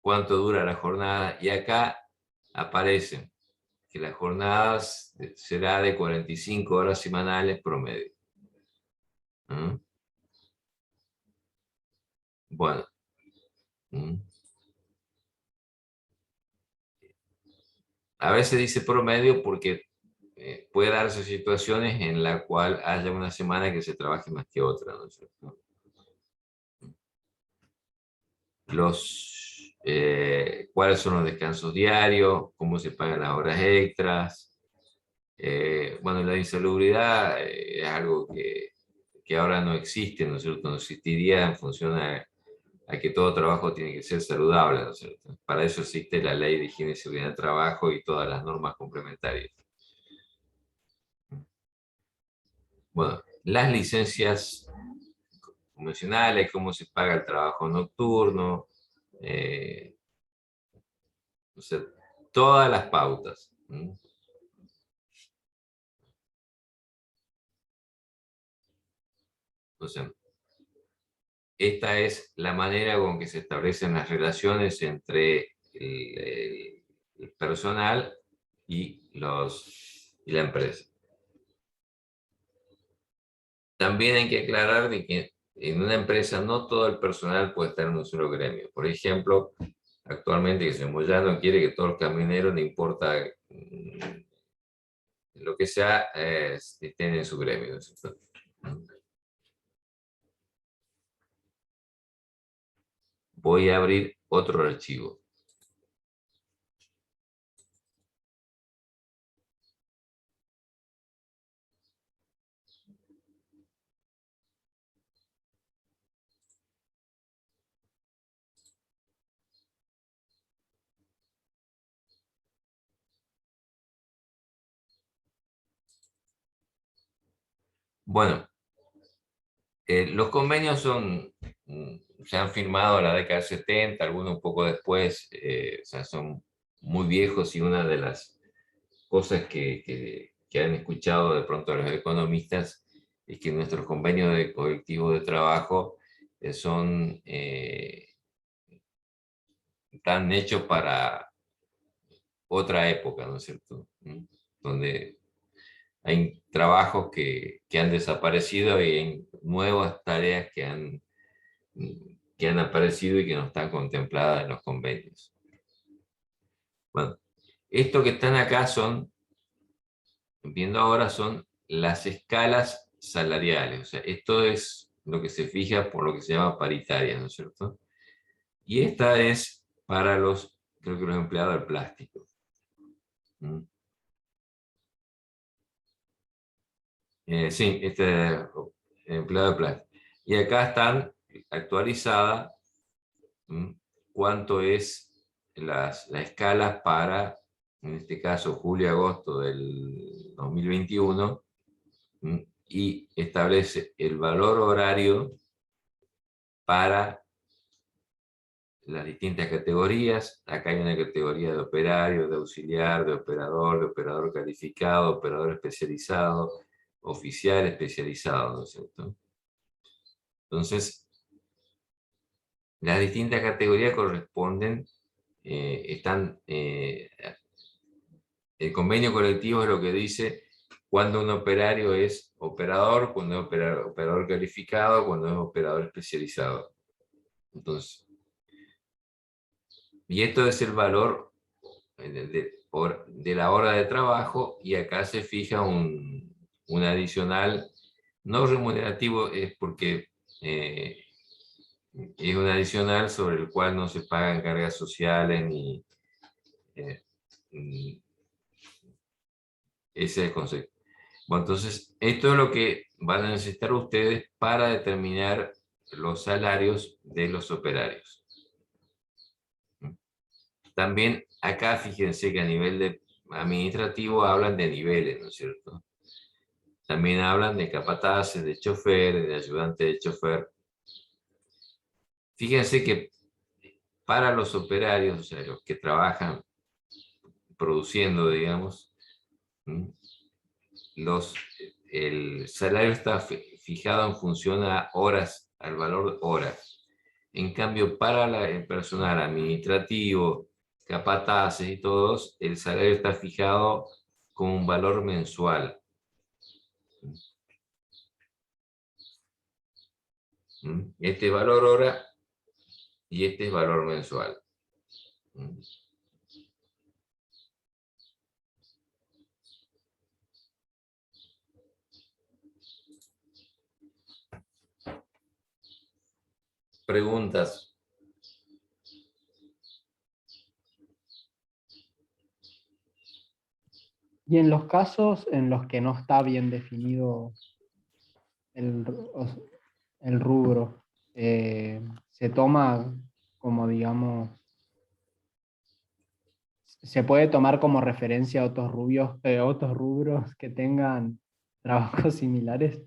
cuánto dura la jornada, y acá aparecen que las jornadas será de 45 horas semanales promedio. Bueno. A veces dice promedio porque puede darse situaciones en la cual haya una semana que se trabaje más que otra, ¿no es cierto? ¿Cuáles son los descansos diarios? ¿Cómo se pagan las horas extras? Bueno, la insalubridad es algo que ahora no existe, ¿no es cierto? No existiría en función a que todo trabajo tiene que ser saludable, ¿no es cierto? Para eso existe la Ley de Higiene y Seguridad del Trabajo y todas las normas complementarias. Bueno, las licencias convencionales, cómo se paga el trabajo nocturno, o sea, todas las pautas. O sea, esta es la manera con que se establecen las relaciones entre el personal y la empresa. También hay que aclarar de que en una empresa no todo el personal puede estar en un solo gremio. Por ejemplo, actualmente que el señor Moyano quiere que todos los camioneros, no importa lo que sea, estén en su gremio, ¿no es cierto? Voy a abrir otro archivo. Bueno, los convenios se han firmado en la década del 70, algunos un poco después, o sea, son muy viejos, y una de las cosas que han escuchado de pronto los economistas es que nuestros convenios de colectivo de trabajo están hechos para otra época, ¿no es cierto? Donde hay trabajos que han desaparecido y hay nuevas tareas que han aparecido y que no están contempladas en los convenios. Bueno, esto que están acá viendo ahora, son las escalas salariales. O sea, esto es lo que se fija por lo que se llama paritaria, ¿no es cierto? Y esta es para creo que los empleados del plástico. Sí, este empleado de plástico. Y acá están actualizadas cuánto es la escala para, en este caso, julio-agosto del 2021, y establece el valor horario para las distintas categorías. Acá hay una categoría de operario, de auxiliar, de operador calificado, operador especializado, oficial especializado, ¿no es cierto? Entonces, las distintas categorías corresponden, el convenio colectivo es lo que dice cuando un operario es operador, cuando es operador calificado, cuando es operador especializado. Entonces, y esto es el valor de la hora de trabajo, y acá se fija un adicional no remunerativo, es porque es un adicional sobre el cual no se pagan cargas sociales ni ese es el concepto. Bueno, entonces, esto es lo que van a necesitar ustedes para determinar los salarios de los operarios. También acá fíjense que a nivel administrativo hablan de niveles, ¿no es cierto? También hablan de capataces, de chofer, de ayudante de chofer. Fíjense que para los operarios, o sea, los que trabajan produciendo, digamos, el salario está fijado en función a horas, al valor horas. En cambio, para el personal administrativo, capataces y todos, el salario está fijado con un valor mensual. Este valor hora y este es valor mensual. preguntas. Y en los casos en los que no está bien definido el, el rubro, se toma como, digamos, se puede tomar como referencia a otros rubros que tengan trabajos similares.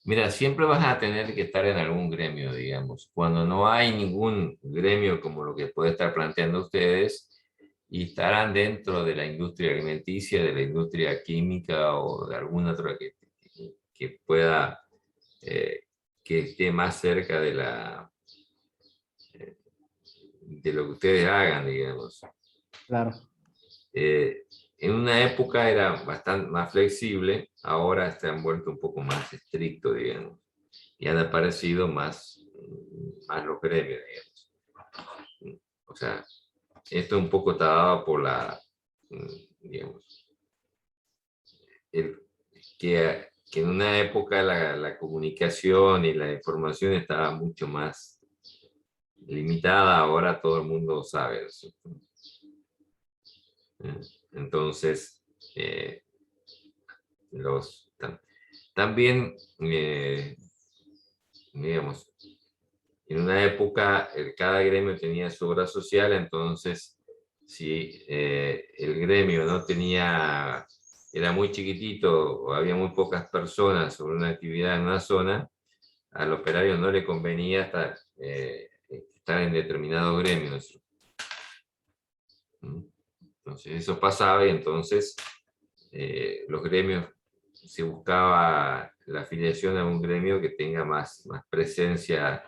Mira, siempre vas a tener que estar en algún gremio, digamos. Cuando no hay ningún gremio como lo que puede estar planteando ustedes, y estarán dentro de la industria alimenticia, de la industria química o de alguna otra que pueda, que esté más cerca de lo que ustedes hagan, digamos. Claro. En una época era bastante más flexible, ahora se han vuelto un poco más estrictos, digamos, y han aparecido más los gremios, digamos. O sea, esto un poco está dado por digamos, el, que en una época la comunicación y la información estaba mucho más limitada, ahora todo el mundo sabe, ¿no es cierto? Entonces, también, digamos, en una época cada gremio tenía su obra social, entonces si el gremio no tenía, era muy chiquitito o había muy pocas personas sobre una actividad en una zona, al operario no le convenía estar en determinado gremio, ¿no es cierto? Entonces eso pasaba y entonces los gremios, se buscaba la afiliación a un gremio que tenga más presencia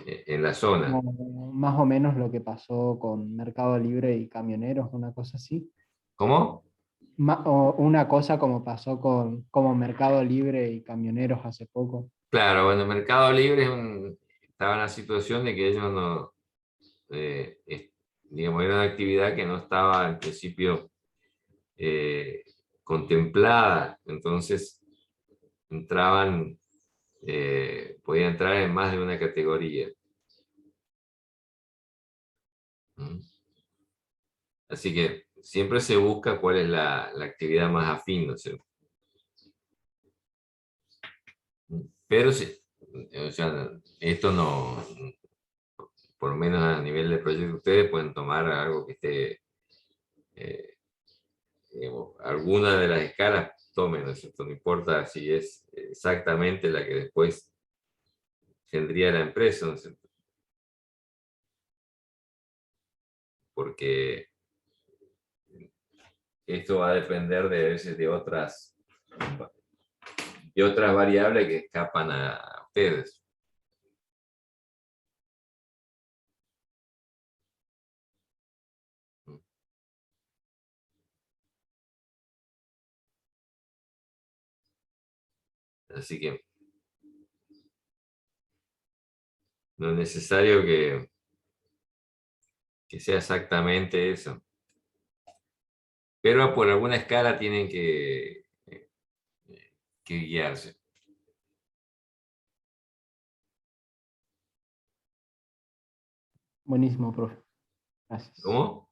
en la zona. Como más o menos lo que pasó con Mercado Libre y camioneros, una cosa así. ¿Cómo? O una cosa como pasó con como Mercado Libre y camioneros hace poco. Claro, bueno, Mercado Libre estaba en la situación de que ellos no, digamos, era una actividad que no estaba en principio contemplada, entonces podían entrar en más de una categoría. ¿Mm? Así que siempre se busca cuál es la actividad más afín, ¿no es cierto? Pero sí, o sea, esto no, por lo menos a nivel de proyecto, ustedes pueden tomar algo que esté, digamos, alguna de las escalas tomen, ¿no es cierto? No importa si es exactamente la que después tendría la empresa, ¿no es cierto? Porque esto va a depender de veces de otras variables que escapan a ustedes. Así que no es necesario que sea exactamente eso. Pero por alguna escala tienen que guiarse. Buenísimo, profe. Gracias. ¿Cómo?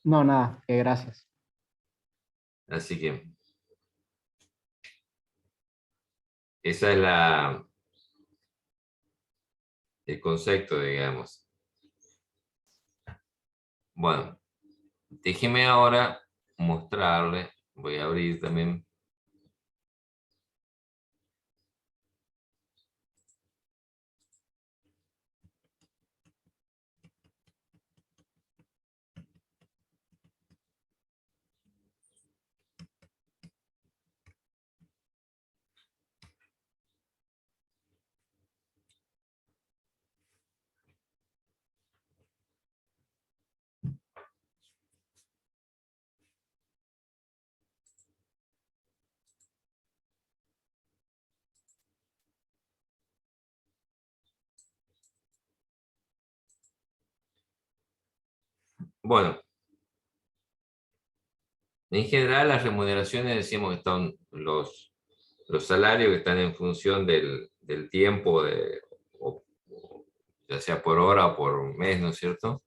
No, nada, que gracias. Así que esa es el concepto, digamos. Bueno, déjeme ahora mostrarle, voy a abrir también. Bueno, en general las remuneraciones decimos que están los salarios que están en función del tiempo ya sea por hora o por mes, ¿no es cierto?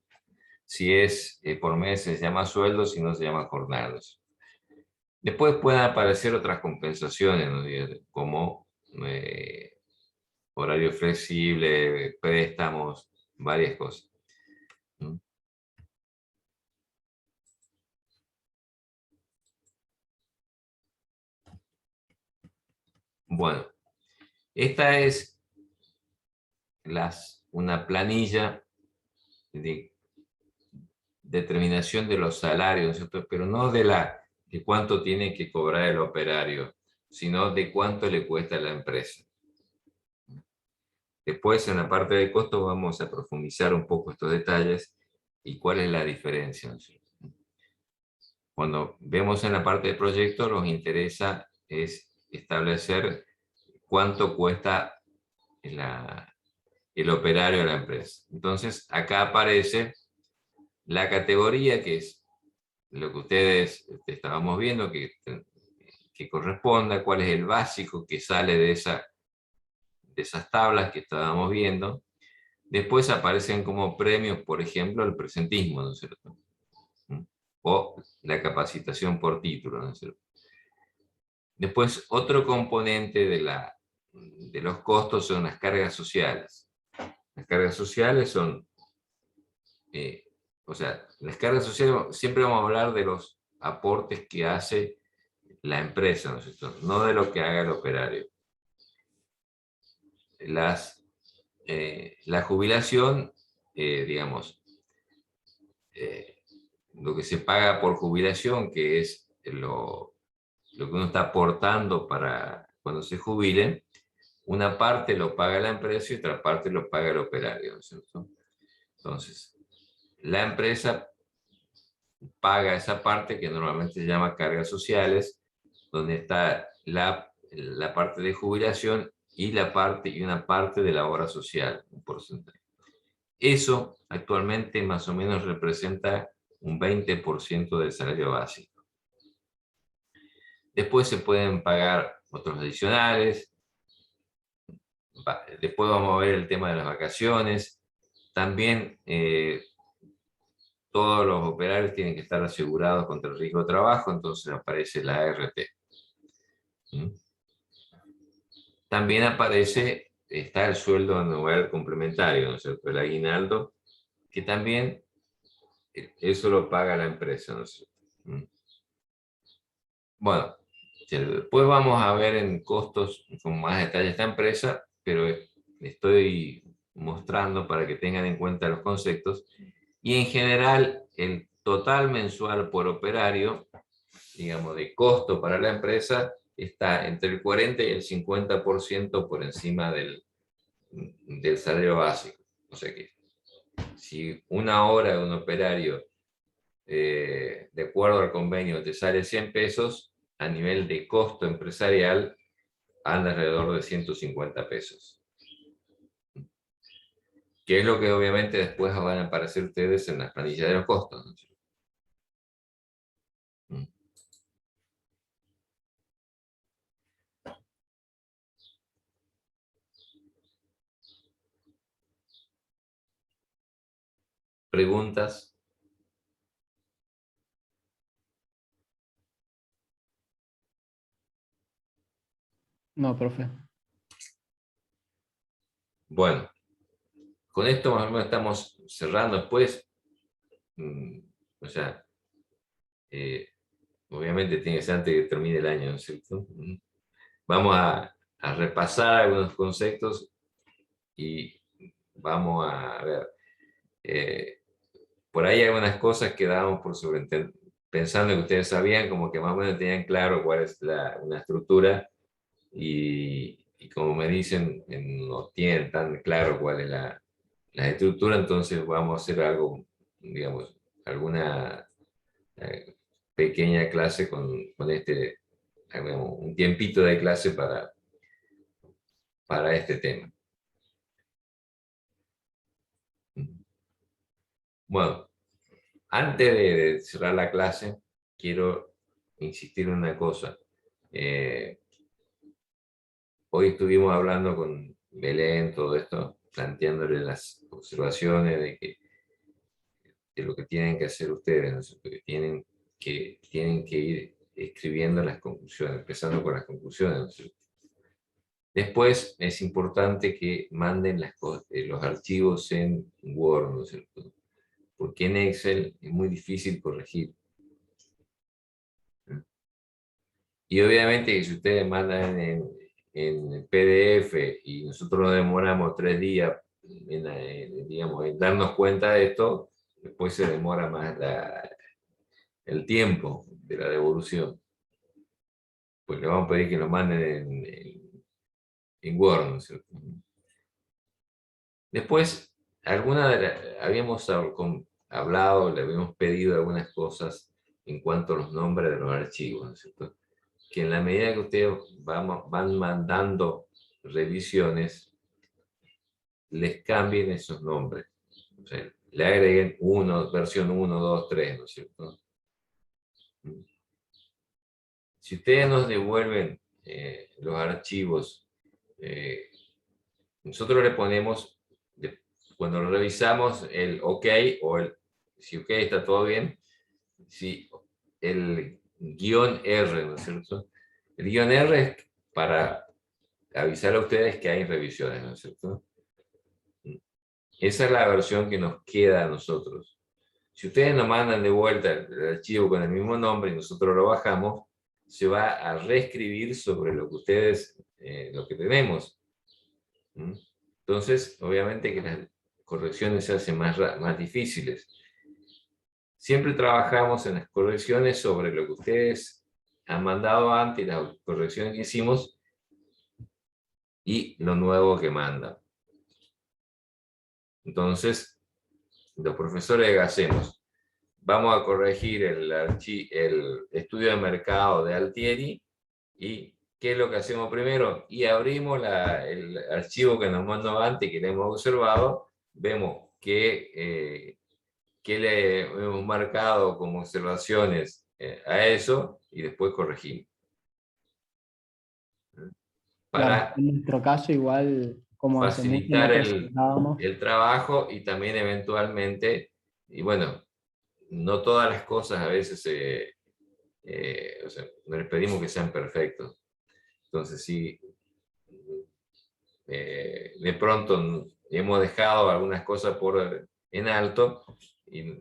Si es por mes se llama sueldo, si no se llama jornadas. Después pueden aparecer otras compensaciones, ¿no? Como horario flexible, préstamos, varias cosas. ¿Mm? Bueno, esta es una planilla de determinación de los salarios, ¿no es cierto? Pero no de cuánto tiene que cobrar el operario, sino de cuánto le cuesta a la empresa. Después, en la parte de costo, vamos a profundizar un poco estos detalles y cuál es la diferencia, ¿no es cierto? Cuando vemos en la parte de proyecto, nos interesa es establecer cuánto cuesta el operario de la empresa. Entonces, acá aparece la categoría, que es lo que ustedes estábamos viendo, que corresponda, cuál es el básico que sale de esas tablas que estábamos viendo. Después aparecen como premios, por ejemplo, el presentismo, ¿no es cierto? O la capacitación por título, ¿no es cierto? Después, otro componente de los costos son las cargas sociales. Las cargas sociales son, o sea, las cargas sociales, siempre vamos a hablar de los aportes que hace la empresa, ¿no es cierto? No de lo que haga el operario. La jubilación, digamos, lo que se paga por jubilación, que es lo que uno está aportando para cuando se jubile, una parte lo paga la empresa y otra parte lo paga el operario, ¿no es cierto? Entonces, la empresa paga esa parte que normalmente se llama cargas sociales, donde está la parte de jubilación y una parte de la obra social, un porcentaje. Eso actualmente más o menos representa un 20% del salario básico. Después se pueden pagar otros adicionales. Después vamos a ver el tema de las vacaciones. También todos los operarios tienen que estar asegurados contra el riesgo de trabajo, entonces aparece la ART. También está el sueldo anual complementario, ¿no es cierto? El aguinaldo, que también eso lo paga la empresa, ¿no es cierto? Bueno, después vamos a ver en costos con más detalle esta empresa, pero estoy mostrando para que tengan en cuenta los conceptos. Y en general, el total mensual por operario, digamos, de costo para la empresa, está entre el 40 y el 50% por encima del salario básico. O sea que si una hora de un operario, de acuerdo al convenio, te sale 100 pesos, a nivel de costo empresarial, anda alrededor de 150 pesos. Que es lo que obviamente después van a aparecer ustedes en las planillas de los costos, ¿no? ¿Preguntas? No, profe. Bueno, con esto más o menos estamos cerrando. Después, o sea, obviamente tiene que ser antes de que termine el año, ¿no es cierto? Vamos a repasar algunos conceptos y vamos a ver. Por ahí hay algunas cosas que dábamos por sobreentendido, pensando que ustedes sabían, como que más o menos tenían claro cuál es una estructura, y como me dicen, no tienen tan claro cuál es la estructura, entonces vamos a hacer algo, digamos, alguna pequeña clase con digamos, un tiempito de clase para este tema. Bueno, antes de cerrar la clase, quiero insistir en una cosa. Hoy estuvimos hablando con Belén, todo esto, planteándole las observaciones de lo que tienen que hacer ustedes, ¿no es cierto? Que tienen que ir escribiendo las conclusiones, empezando con las conclusiones, ¿no es cierto? Después es importante que manden los archivos en Word, ¿no es cierto? Porque en Excel es muy difícil corregir. Y obviamente que si ustedes mandan en PDF y nosotros nos demoramos 3 días digamos, en darnos cuenta de esto, después se demora más el tiempo de la devolución. Pues le vamos a pedir que nos manden en Word, ¿no es cierto? Después, habíamos hablado, le habíamos pedido algunas cosas en cuanto a los nombres de los archivos, ¿no es cierto? Que en la medida que ustedes van mandando revisiones, les cambien esos nombres. O sea, le agreguen versión 1, 2, 3, ¿no es cierto? Si ustedes nos devuelven los archivos, nosotros le ponemos, cuando lo revisamos, el OK o si OK está todo bien, si el guión R, ¿no es cierto? El guión R es para avisar a ustedes que hay revisiones, ¿no es cierto? Esa es la versión que nos queda a nosotros. Si ustedes nos mandan de vuelta el archivo con el mismo nombre y nosotros lo bajamos, se va a reescribir sobre lo que ustedes, lo que tenemos. Entonces, obviamente que las correcciones se hacen más difíciles. Siempre trabajamos en las correcciones sobre lo que ustedes han mandado antes, las correcciones que hicimos, y lo nuevo que mandan. Entonces, los profesores, ¿qué hacemos? Vamos a corregir el estudio de mercado de Altieri, y ¿qué es lo que hacemos primero? Y abrimos el archivo que nos mandó antes, que le hemos observado, vemos qué le hemos marcado como observaciones a eso, y después corregimos. Para Claro, en nuestro caso igual, como hace mucho no facilitar presentábamos, el trabajo, y también eventualmente, y bueno, no todas las cosas a veces, o sea, no les pedimos que sean perfectos. Entonces, si de pronto hemos dejado algunas cosas en alto, y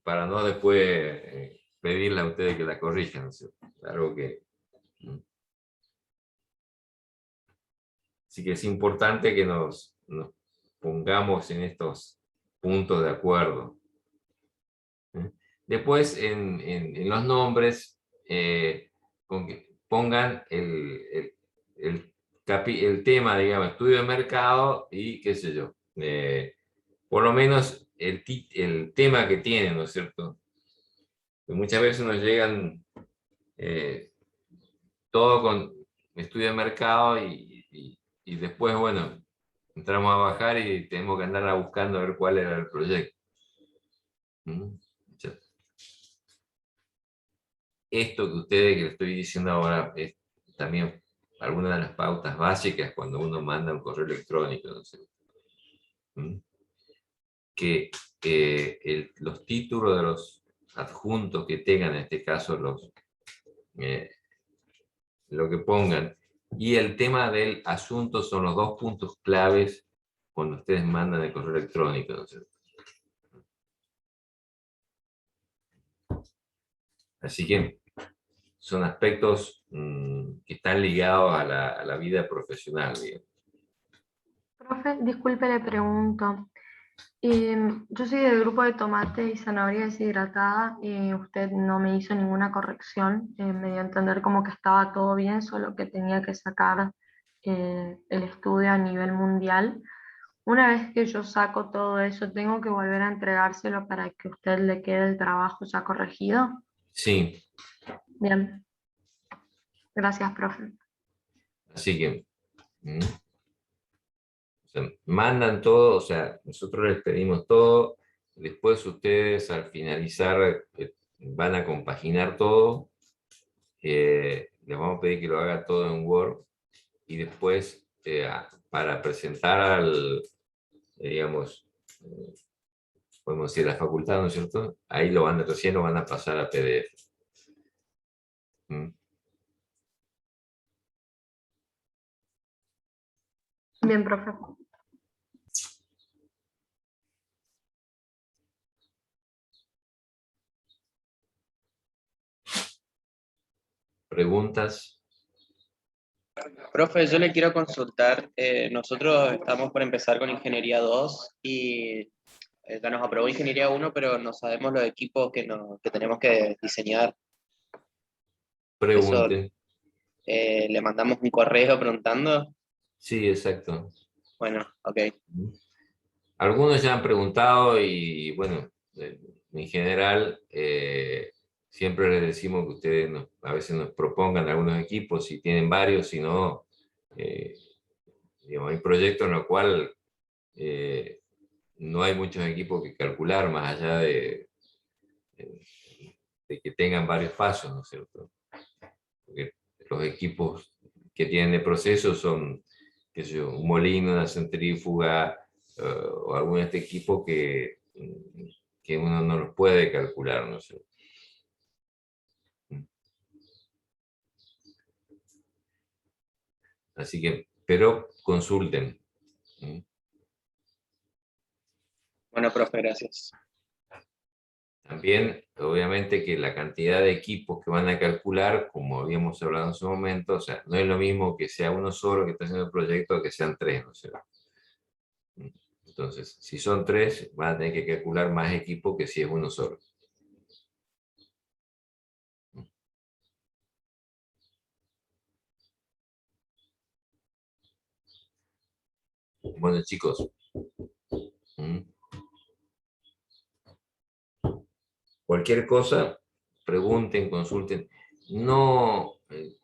para no después pedirle a ustedes que la corrijan, ¿no es cierto? Algo que... Así que es importante que nos pongamos en estos puntos de acuerdo. Después, en los nombres, con que pongan el tema, digamos, estudio de mercado y qué sé yo. Por lo menos el tema que tienen, ¿no es cierto? Porque muchas veces nos llegan todo con estudio de mercado y después, bueno, entramos a bajar y tenemos que andar buscando a ver cuál era el proyecto. Esto que ustedes, que les estoy diciendo ahora, es también alguna de las pautas básicas cuando uno manda un correo electrónico, ¿no sé? Que los títulos de los adjuntos que tengan, en este caso lo que pongan, y el tema del asunto son los 2 puntos claves cuando ustedes mandan el correo electrónico, ¿no es cierto? Así que son aspectos que están ligados a la vida profesional, digamos. Profe, disculpe, le pregunto. Yo soy del grupo de tomate y zanahoria deshidratada. Usted no me hizo ninguna corrección. Me dio a entender como que estaba todo bien, solo que tenía que sacar el estudio a nivel mundial. Una vez que yo saco todo eso, ¿tengo que volver a entregárselo para que a usted le quede el trabajo ya corregido? Sí, Bien. Gracias, profe. así que o sea, mandan todo, o sea, nosotros les pedimos todo, después ustedes al finalizar van a compaginar todo, les vamos a pedir que lo haga todo en Word, y después para presentar digamos, podemos decir la facultad, ¿no es cierto? Ahí recién lo van a pasar a PDF. ¿Mm? Bien, profe. ¿Preguntas? Profe, yo le quiero consultar. Nosotros estamos por empezar con Ingeniería 2 y ya nos aprobó Ingeniería 1, pero no sabemos los equipos que tenemos que diseñar. Eso, Pregunten. le mandamos un correo preguntando. Sí, exacto. Bueno, ok. Algunos ya han preguntado y bueno, en general siempre les decimos que ustedes a veces nos propongan algunos equipos, si tienen varios, si no, digamos, hay proyectos en los cuales no hay muchos equipos que calcular más allá de que tengan varios pasos, ¿no es cierto? Porque los equipos que tienen de proceso son, qué sé yo, un molino, una centrífuga, o algún este equipo que uno no los puede calcular, ¿no es cierto? Así que, pero consulten. Bueno, profe, gracias. También, obviamente, que la cantidad de equipos que van a calcular, como habíamos hablado en su momento, o sea, no es lo mismo que sea uno solo que está haciendo el proyecto que sean tres, ¿no es cierto? Entonces, si son tres, van a tener que calcular más equipo que si es uno solo. Bueno, chicos. Cualquier cosa, pregunten, consulten. No,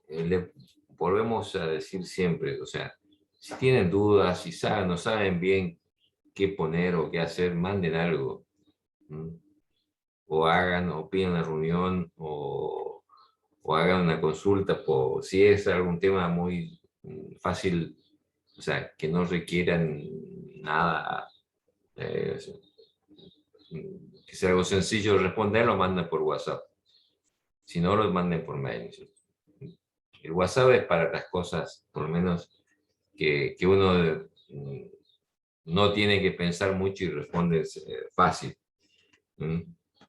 le volvemos a decir siempre, o sea, si tienen dudas, si no saben bien qué poner o qué hacer, manden algo. O hagan, o pidan una reunión, o hagan una consulta, si es algún tema muy fácil, o sea, que no requieran nada, o sea, que sea algo sencillo de responder, lo mandan por WhatsApp. Si no, lo manden por mail. El WhatsApp es para las cosas, por lo menos, que uno no tiene que pensar mucho y responde fácil.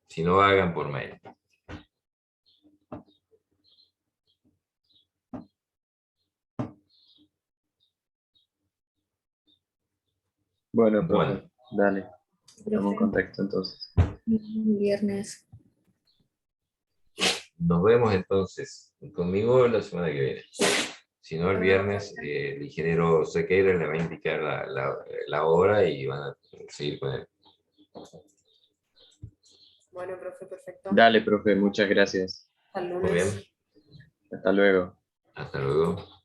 Si no, hagan por mail. Bueno, profe, Bueno, dale. Estamos en Profe, contacto entonces. viernes. nos vemos entonces conmigo la semana que viene. Si no, el viernes el ingeniero Sequeira le va a indicar la hora y van a seguir con él. Bueno, profe, perfecto. Dale, profe, muchas gracias. Hasta el Muy lunes. bien, Hasta luego. hasta luego.